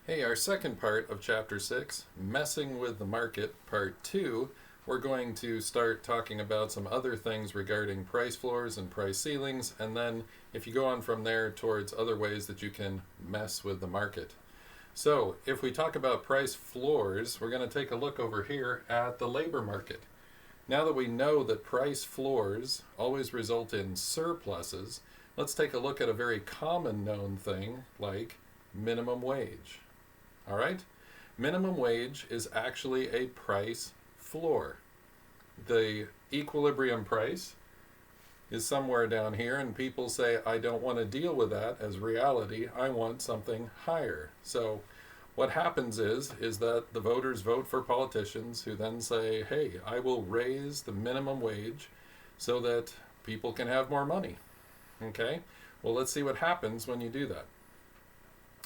Hey, our second part of Chapter 6, Messing with the Market, Part 2, we're going to start talking about some other things regarding price floors and price ceilings, and then if you go on from there towards other ways that you can mess with the market. So, if we talk about price floors, we're going to take a look over here at the labor market. Now that we know that price floors always result in surpluses, let's take a look at a very common known thing like minimum wage. All right? Minimum wage is actually a price floor. The equilibrium price is somewhere down here, and people say, I don't want to deal with that as reality. I want something higher. So what happens is that the voters vote for politicians who then say, hey, I will raise the minimum wage so that people can have more money. Okay? Well, let's see what happens when you do that.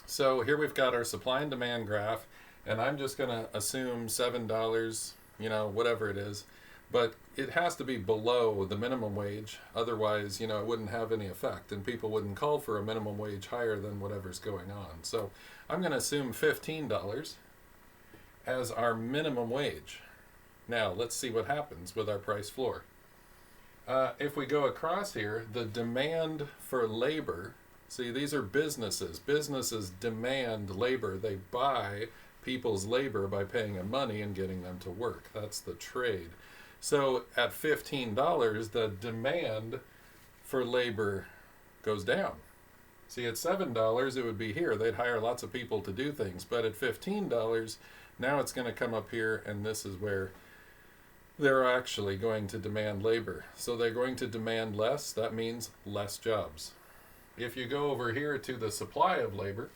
So here we've got our supply and demand graph, and I'm just going to assume $7, whatever it is, but it has to be below the minimum wage. Otherwise, it wouldn't have any effect, and people wouldn't call for a minimum wage higher than whatever's going on. So I'm going to assume $15 as our minimum wage. Now, let's see what happens with our price floor. If we go across here, the demand for labor. See, these are businesses. Businesses demand labor. They buy people's labor by paying them money and getting them to work. That's the trade. So at $15, the demand for labor goes down. See, at $7, it would be here. They'd hire lots of people to do things. But at $15, now it's going to come up here, and this is where they're actually going to demand labor. So they're going to demand less. That means less jobs. If you go over here to the supply of labor,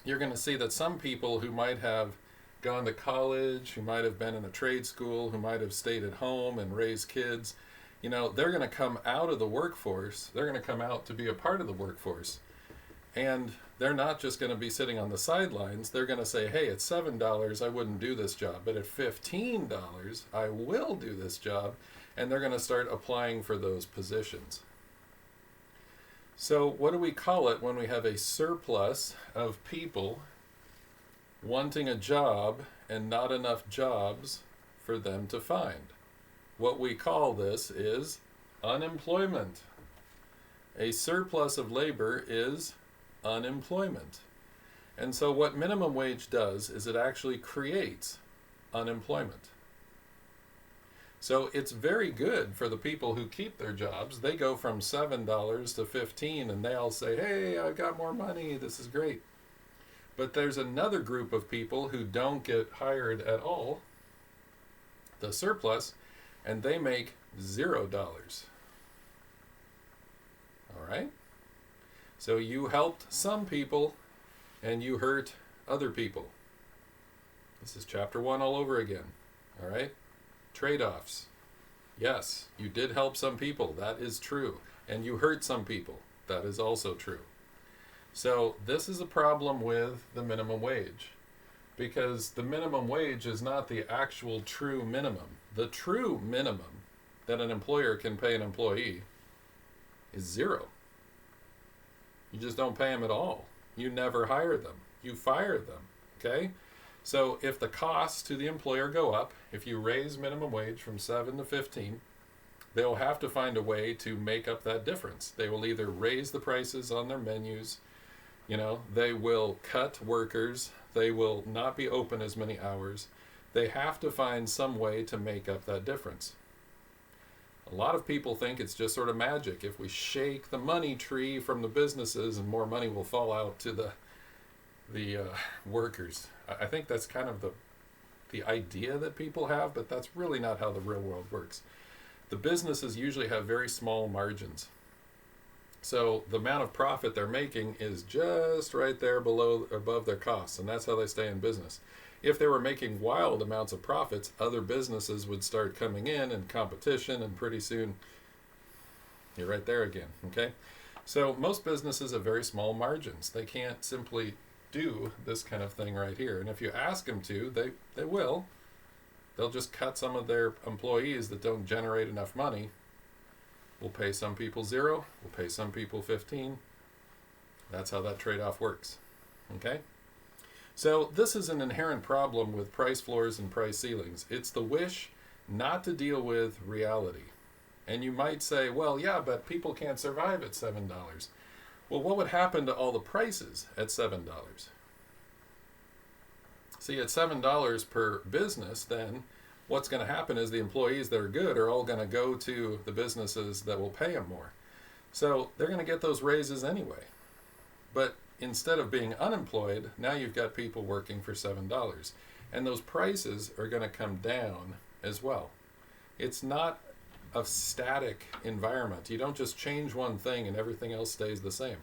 you're going to see that some people who might have gone to college, who might have been in a trade school, who might have stayed at home and raised kids, they're going to come out of the workforce. They're going to come out to be a part of the workforce. And they're not just going to be sitting on the sidelines. They're going to say, hey, at $7, I wouldn't do this job. But at $15, I will do this job. And they're going to start applying for those positions. So what do we call it when we have a surplus of people wanting a job and not enough jobs for them to find? What we call this is unemployment. A surplus of labor is unemployment. And so what minimum wage does is it actually creates unemployment. So it's very good for the people who keep their jobs. They go from $7 to $15 and they all say, hey, I've got more money, this is great. But there's another group of people who don't get hired at all, the surplus, and they make $0. All right? So you helped some people and you hurt other people. This is chapter 1 all over again. All right? Trade-offs. Yes, you did help some people. That is true. And you hurt some people. That is also true. So this is a problem with the minimum wage, because the minimum wage is not the actual true minimum. The true minimum that an employer can pay an employee is $0. You just don't pay them at all. You never hire them. You fire them. Okay? So if the costs to the employer go up, if you raise minimum wage from 7 to 15, they'll have to find a way to make up that difference. They will either raise the prices on their menus, they will cut workers, they will not be open as many hours. They have to find some way to make up that difference. A lot of people think it's just sort of magic. If we shake the money tree from the businesses and more money will fall out to the workers. I think that's kind of the idea that people have, but that's really not how the real world works. The businesses usually have very small margins. So the amount of profit they're making is just right there above their costs, and that's how they stay in business. If they were making wild amounts of profits, other businesses would start coming in and competition, and pretty soon you're right there again, okay? So most businesses have very small margins. They can't simply do this kind of thing right here. And if you ask them to, they will. They'll just cut some of their employees that don't generate enough money. We'll pay some people $0. We'll pay some people $15. That's how that trade-off works. Okay? So this is an inherent problem with price floors and price ceilings. It's the wish not to deal with reality. And you might say, well, yeah, but people can't survive at $7. Well, what would happen to all the prices at $7? See, at $7 per business, then what's going to happen is the employees that are good are all going to go to the businesses that will pay them more. So they're going to get those raises anyway. But instead of being unemployed, now you've got people working for $7. And those prices are going to come down as well. It's not a static environment. You don't just change one thing and everything else stays the same.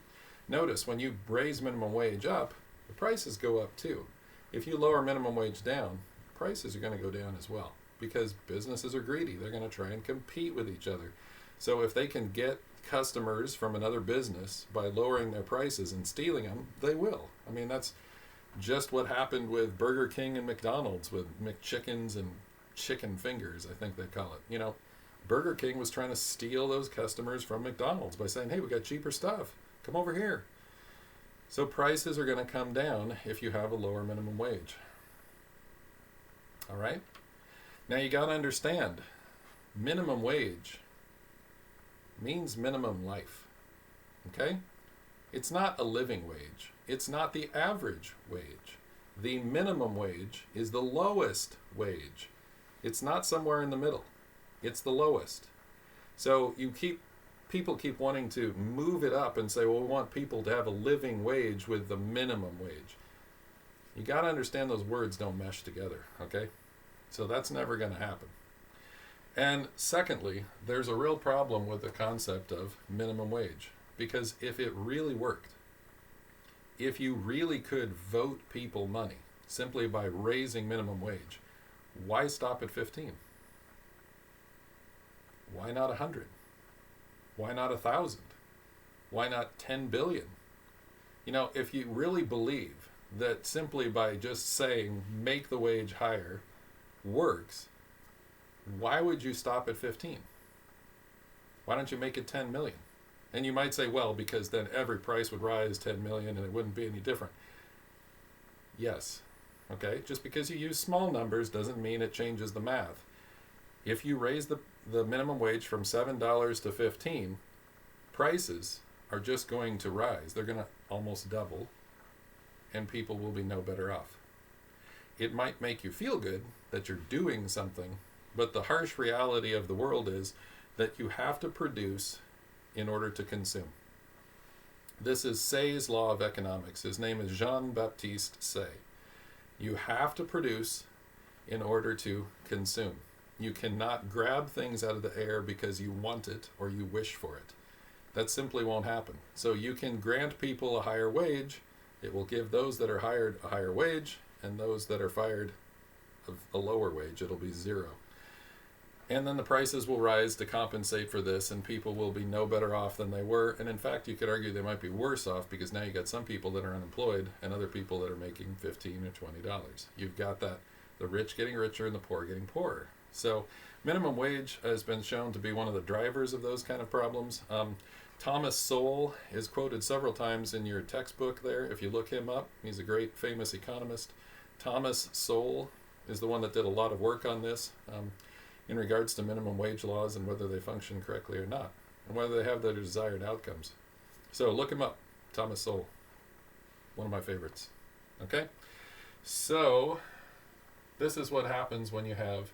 Notice when you raise minimum wage up, the prices go up too. If you lower minimum wage down, prices are going to go down as well because businesses are greedy. They're going to try and compete with each other. So if they can get customers from another business by lowering their prices and stealing them, they will. I mean, that's just what happened with Burger King and McDonald's with McChickens and chicken fingers, I think they call it. You know, Burger King was trying to steal those customers from McDonald's by saying, hey, we got cheaper stuff. Come over here. So prices are going to come down if you have a lower minimum wage. All right? Now you got to understand, minimum wage means minimum life. Okay? It's not a living wage. It's not the average wage. The minimum wage is the lowest wage. It's not somewhere in the middle. It's the lowest. So people keep wanting to move it up and say, well, we want people to have a living wage with the minimum wage. You got to understand those words don't mesh together, okay? So that's never going to happen. And secondly, there's a real problem with the concept of minimum wage, because if it really worked, if you really could vote people money simply by raising minimum wage, why stop at 15? Why not 100? Why not 1,000? Why not 10 billion? You know, if you really believe that simply by just saying make the wage higher works, why would you stop at 15? Why don't you make it 10 million? And you might say, well, because then every price would rise 10 million and it wouldn't be any different. Yes. Okay? Just because you use small numbers doesn't mean it changes the math. If you raise the minimum wage from $7 to 15, prices are just going to rise. They're going to almost double, and people will be no better off. It might make you feel good that you're doing something, but the harsh reality of the world is that you have to produce in order to consume. This is Say's law of economics. His name is Jean-Baptiste Say. You have to produce in order to consume. You cannot grab things out of the air because you want it or you wish for it. That simply won't happen. So you can grant people a higher wage. It will give those that are hired a higher wage, and those that are fired a lower wage. It'll be zero. And then the prices will rise to compensate for this, and people will be no better off than they were. And in fact, you could argue they might be worse off because now you got some people that are unemployed and other people that are making $15 or $20. You've got that, the rich getting richer and the poor getting poorer. So minimum wage has been shown to be one of the drivers of those kind of problems. Thomas Sowell is quoted several times in your textbook there. If you look him up, he's a great famous economist. Thomas Sowell is the one that did a lot of work on this in regards to minimum wage laws and whether they function correctly or not, and whether they have the desired outcomes. So look him up, Thomas Sowell, one of my favorites. Okay? So this is what happens when you have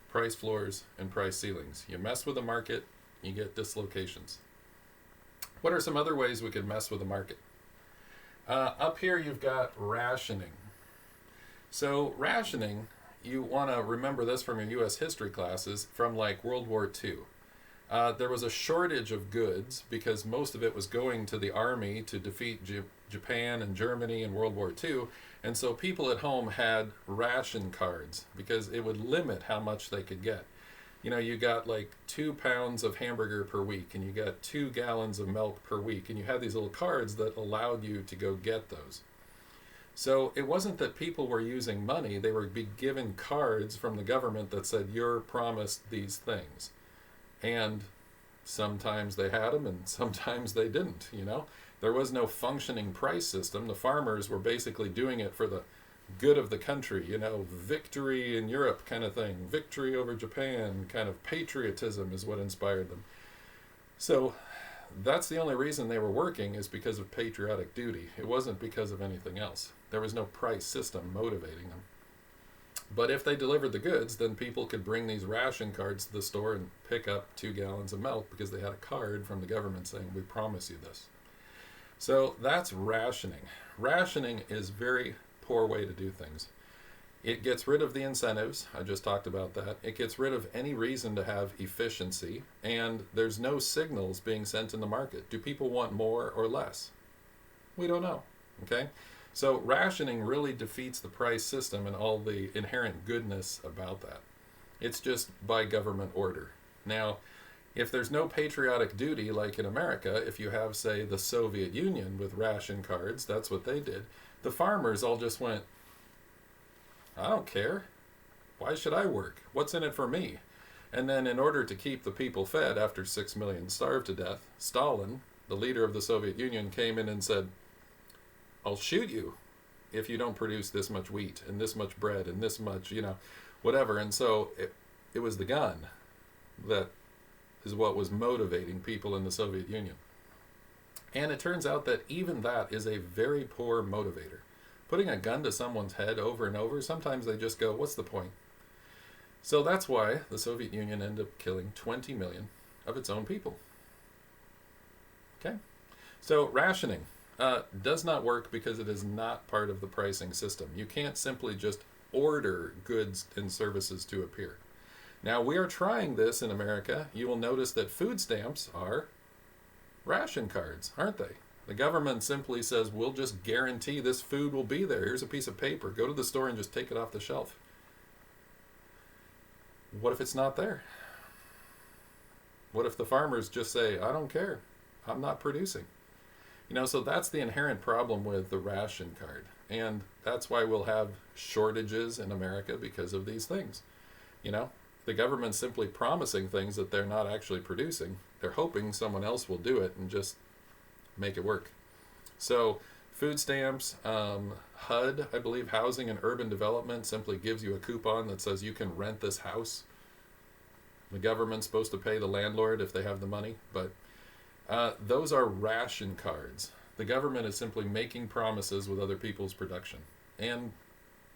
price floors and price ceilings. You mess with the market, you get dislocations. What are some other ways we could mess with the market? Up here you've got rationing. So rationing, you want to remember this from your U.S. history classes from like World War II. There was a shortage of goods because most of it was going to the army to defeat Japan and Germany in World War II. And so people at home had ration cards because it would limit how much they could get. You know, you got like 2 pounds of hamburger per week, and you got 2 gallons of milk per week, and you had these little cards that allowed you to go get those. So it wasn't that people were using money, they were being given cards from the government that said, you're promised these things. And sometimes they had them and sometimes they didn't, you know. There was no functioning price system. The farmers were basically doing it for the good of the country, victory in Europe kind of thing, victory over Japan, kind of patriotism is what inspired them. So that's the only reason they were working, is because of patriotic duty. It wasn't because of anything else. There was no price system motivating them. But if they delivered the goods, then people could bring these ration cards to the store and pick up 2 gallons of milk because they had a card from the government saying, we promise you this. So that's rationing. Rationing is a very poor way to do things. It gets rid of the incentives. I just talked about that. It gets rid of any reason to have efficiency, and there's no signals being sent in the market. Do people want more or less? We don't know. Okay? So rationing really defeats the price system and all the inherent goodness about that. It's just by government order. Now, if there's no patriotic duty like in America, if you have, say, the Soviet Union with ration cards, that's what they did. The farmers all just went, I don't care. Why should I work? What's in it for me? And then in order to keep the people fed after 6 million starved to death, Stalin, the leader of the Soviet Union, came in and said, I'll shoot you if you don't produce this much wheat and this much bread and this much, whatever. And so it was the gun that is what was motivating people in the Soviet Union. And it turns out that even that is a very poor motivator. Putting a gun to someone's head over and over, sometimes they just go, what's the point? So that's why the Soviet Union ended up killing 20 million of its own people. Okay? So rationing does not work because it is not part of the pricing system. You can't simply just order goods and services to appear. Now, we are trying this in America. You will notice that food stamps are ration cards, aren't they? The government simply says, we'll just guarantee this food will be there. Here's a piece of paper. Go to the store and just take it off the shelf. What if it's not there? What if the farmers just say, I don't care. I'm not producing. So that's the inherent problem with the ration card. And that's why we'll have shortages in America because of these things. The government's simply promising things that they're not actually producing. They're hoping someone else will do it and just make it work. So food stamps, HUD, I believe Housing and Urban Development, simply gives you a coupon that says you can rent this house. The government's supposed to pay the landlord if they have the money, but those are ration cards. The government is simply making promises with other people's production. And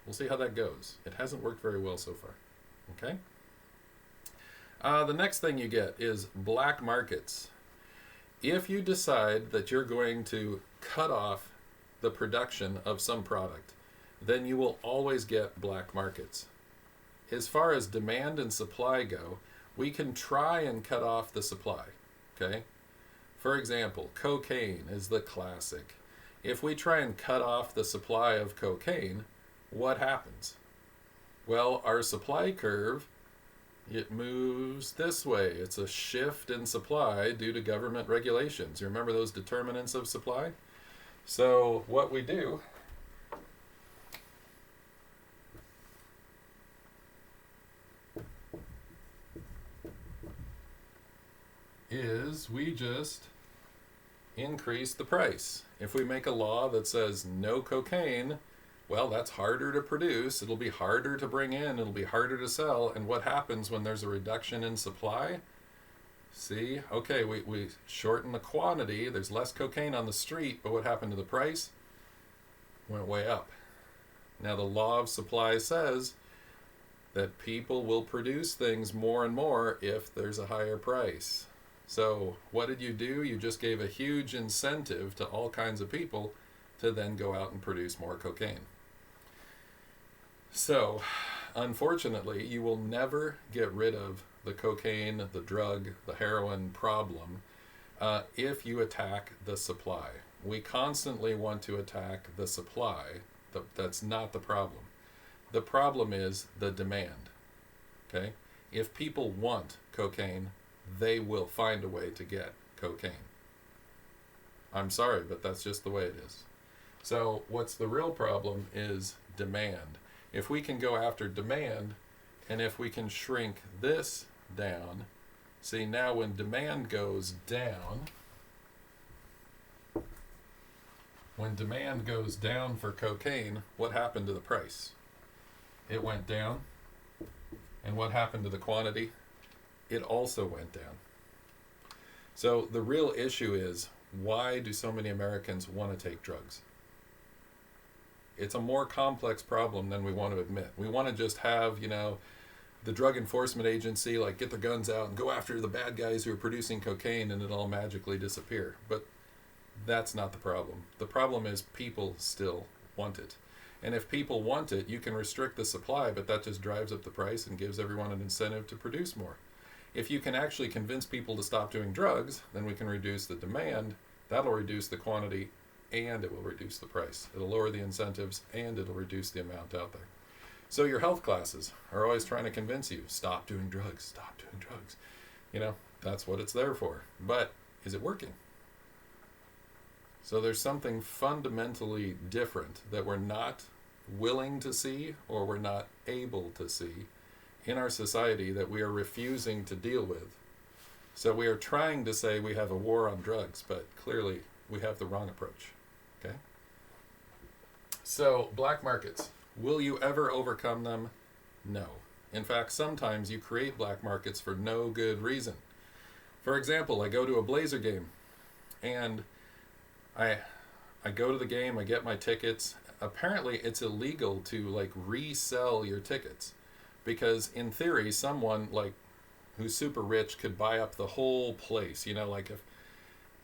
we'll see how that goes. It hasn't worked very well so far. Okay? The next thing you get is black markets. If you decide that you're going to cut off the production of some product, then you will always get black markets. As far as demand and supply go, we can try and cut off the supply. Okay? For example, cocaine is the classic. If we try and cut off the supply of cocaine, what happens? Well, our supply curve, it moves this way. It's a shift in supply due to government regulations. You remember those determinants of supply? So what we do is we just increase the price. If we make a law that says no cocaine, well, that's harder to produce. It'll be harder to bring in. It'll be harder to sell. And what happens when there's a reduction in supply? See, okay, we shorten the quantity. There's less cocaine on the street, but what happened to the price? Went way up. Now, the law of supply says that people will produce things more and more if there's a higher price. So what did you do? You just gave a huge incentive to all kinds of people to then go out and produce more cocaine. So, unfortunately, you will never get rid of the cocaine, the drug, the heroin problem if you attack the supply. We constantly want to attack the supply. That's not the problem. The problem is the demand. Okay? If people want cocaine, they will find a way to get cocaine. I'm sorry, but that's just the way it is. So what's the real problem is demand. If we can go after demand, and if we can shrink this down, see, now when demand goes down, when demand goes down for cocaine, what happened to the price? It went down. And what happened to the quantity? It also went down. So the real issue is, why do so many Americans want to take drugs? It's a more complex problem than we want to admit. We want to just have, the Drug Enforcement Agency, like, get their guns out and go after the bad guys who are producing cocaine and it'll all magically disappear. But that's not the problem. The problem is people still want it. And if people want it, you can restrict the supply, but that just drives up the price and gives everyone an incentive to produce more. If you can actually convince people to stop doing drugs, then we can reduce the demand. That'll reduce the quantity and it will reduce the price. It'll lower the incentives and it'll reduce the amount out there. So your health classes are always trying to convince you, stop doing drugs, stop doing drugs. That's what it's there for. But is it working? So there's something fundamentally different that we're not willing to see or we're not able to see in our society that we are refusing to deal with. So we are trying to say we have a war on drugs, but clearly we have the wrong approach. Okay? So black markets, will you ever overcome them? No. In fact, sometimes you create black markets for no good reason. For example, I go to a Blazer game and I go to the game, I get my tickets. Apparently it's illegal to resell your tickets because in theory someone who's super rich could buy up the whole place.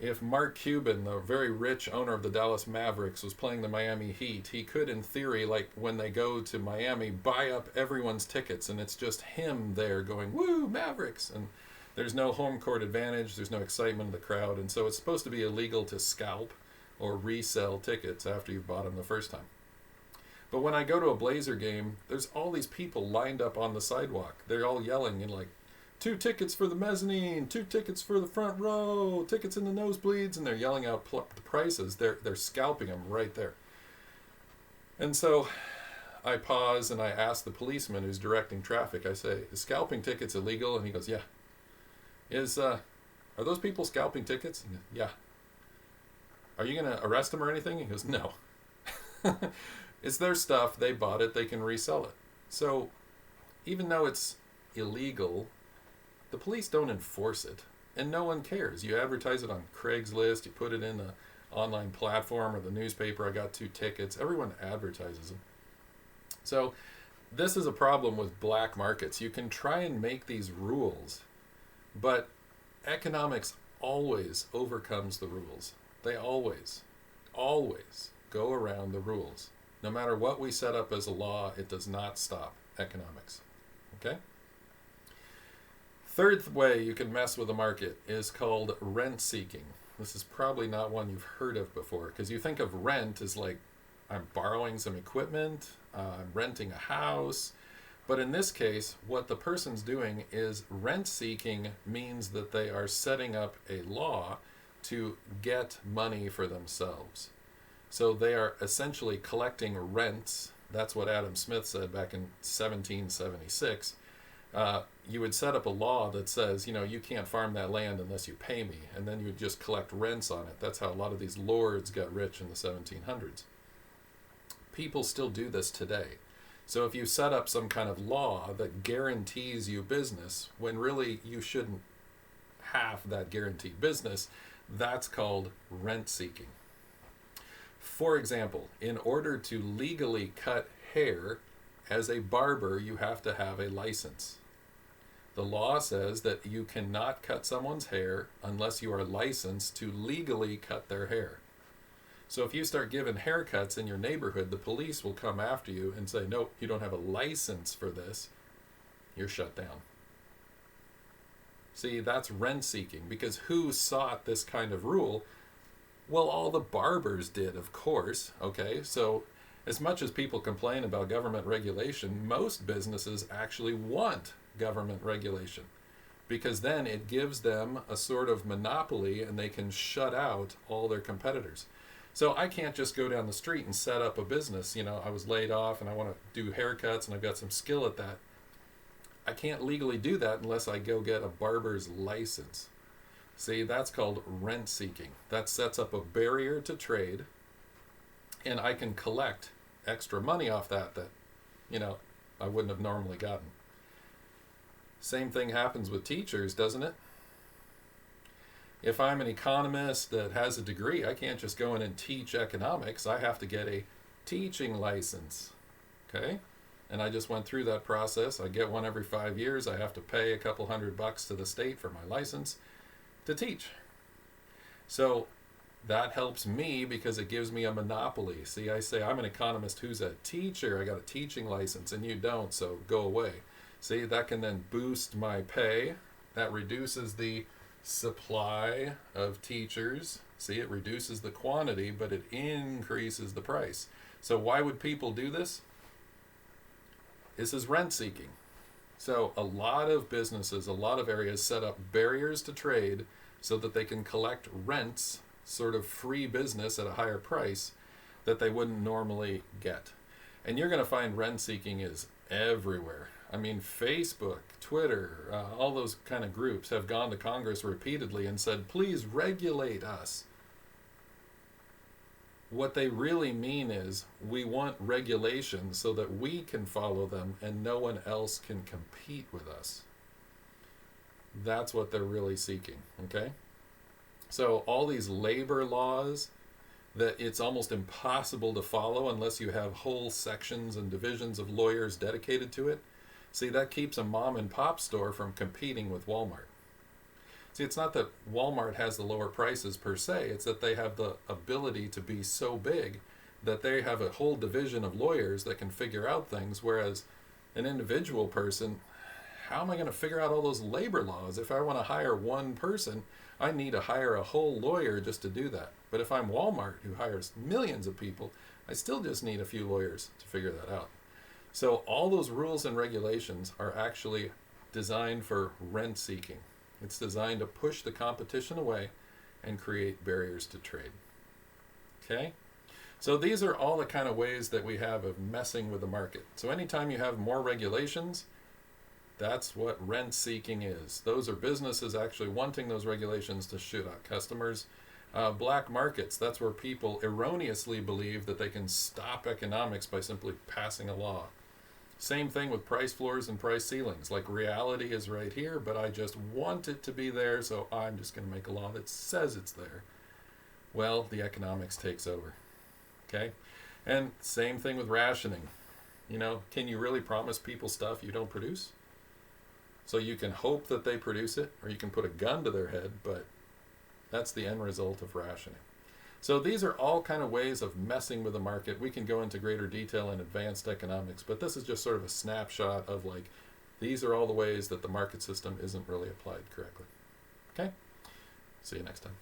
If Mark Cuban, the very rich owner of the Dallas Mavericks, was playing the Miami Heat, he could in theory, when they go to Miami, buy up everyone's tickets and it's just him there going, woo, Mavericks! And there's no home court advantage, there's no excitement in the crowd, and so it's supposed to be illegal to scalp or resell tickets after you've bought them the first time. But when I go to a Blazer game, there's all these people lined up on the sidewalk. They're all yelling and 2 tickets for the mezzanine, 2 tickets for the front row, tickets in the nosebleeds, and they're yelling out the prices. They're scalping them right there. And so I pause and I ask the policeman who's directing traffic, I say, is scalping tickets illegal? And he goes, yeah. Are those people scalping tickets? Goes, yeah. Are you going to arrest them or anything? He goes, no. It's their stuff. They bought it. They can resell it. So even though it's illegal, the police don't enforce it. And no one cares. You advertise it on Craigslist. You put it in the online platform or the newspaper. I got 2 tickets. Everyone advertises them. So this is a problem with black markets. You can try and make these rules, but economics always overcomes the rules. They always go around the rules. No matter what we set up as a law, it does not stop economics. Okay? Third way you can mess with the market is called rent seeking. This is probably not one you've heard of before, because you think of rent as I'm borrowing some equipment, I'm renting a house. But in this case, what the person's doing is rent seeking means that they are setting up a law to get money for themselves. So they are essentially collecting rents. That's what Adam Smith said back in 1776. You would set up a law that says, you can't farm that land unless you pay me. And then you would just collect rents on it. That's how a lot of these lords got rich in the 1700s. People still do this today. So if you set up some kind of law that guarantees you business, when really you shouldn't have that guaranteed business, that's called rent seeking. For example, in order to legally cut hair, as a barber, you have to have a license. The law says that you cannot cut someone's hair unless you are licensed to legally cut their hair. So if you start giving haircuts in your neighborhood, the police will come after you and say, nope, you don't have a license for this. You're shut down. See, that's rent seeking, because who sought this kind of rule? Well, all the barbers did, of course. Okay, so as much as people complain about government regulation, most businesses actually want government regulation, because then it gives them a sort of monopoly and they can shut out all their competitors. So I can't just go down the street and set up a business. I was laid off and I want to do haircuts and I've got some skill at that. I can't legally do that unless I go get a barber's license. See, that's called rent seeking. That sets up a barrier to trade, and I can collect extra money off that you know I wouldn't have normally gotten. Same thing happens with teachers, doesn't it? If I'm an economist that has a degree, I can't just go in and teach economics. I have to get a teaching license. Okay? And I just went through that process. I get one every 5 years. I have to pay a couple $100 to the state for my license to teach. So that helps me because it gives me a monopoly. See, I say I'm an economist who's a teacher. I got a teaching license and you don't, so go away. See, that can then boost my pay. That reduces the supply of teachers. See, it reduces the quantity, but it increases the price. So why would people do this? This is rent seeking. So a lot of businesses, a lot of areas set up barriers to trade so that they can collect rents, sort of free business at a higher price that they wouldn't normally get. And you're going to find rent seeking is everywhere. I mean, Facebook, Twitter, all those kind of groups have gone to Congress repeatedly and said, please regulate us. What they really mean is we want regulations so that we can follow them and no one else can compete with us. That's what they're really seeking, okay? So all these labor laws that it's almost impossible to follow unless you have whole sections and divisions of lawyers dedicated to it. See, that keeps a mom and pop store from competing with Walmart. See, it's not that Walmart has the lower prices per se, it's that they have the ability to be so big that they have a whole division of lawyers that can figure out things, whereas an individual person, how am I going to figure out all those labor laws? If I want to hire one person, I need to hire a whole lawyer just to do that. But if I'm Walmart, who hires millions of people, I still just need a few lawyers to figure that out. So all those rules and regulations are actually designed for rent seeking. It's designed to push the competition away and create barriers to trade. Okay? So these are all the kind of ways that we have of messing with the market. So anytime you have more regulations, that's what rent seeking is. Those are businesses actually wanting those regulations to shoot out customers. Black markets, that's where people erroneously believe that they can stop economics by simply passing a law. Same thing with price floors and price ceilings. Like reality is right here, but I just want it to be there, so I'm just going to make a law that says it's there. Well, the economics takes over. Okay? And same thing with rationing. You know, can you really promise people stuff you don't produce? So you can hope that they produce it, or you can put a gun to their head, but that's the end result of rationing. So these are all kind of ways of messing with the market. We can go into greater detail in advanced economics, but this is just sort of a snapshot of like, these are all the ways that the market system isn't really applied correctly. Okay? See you next time.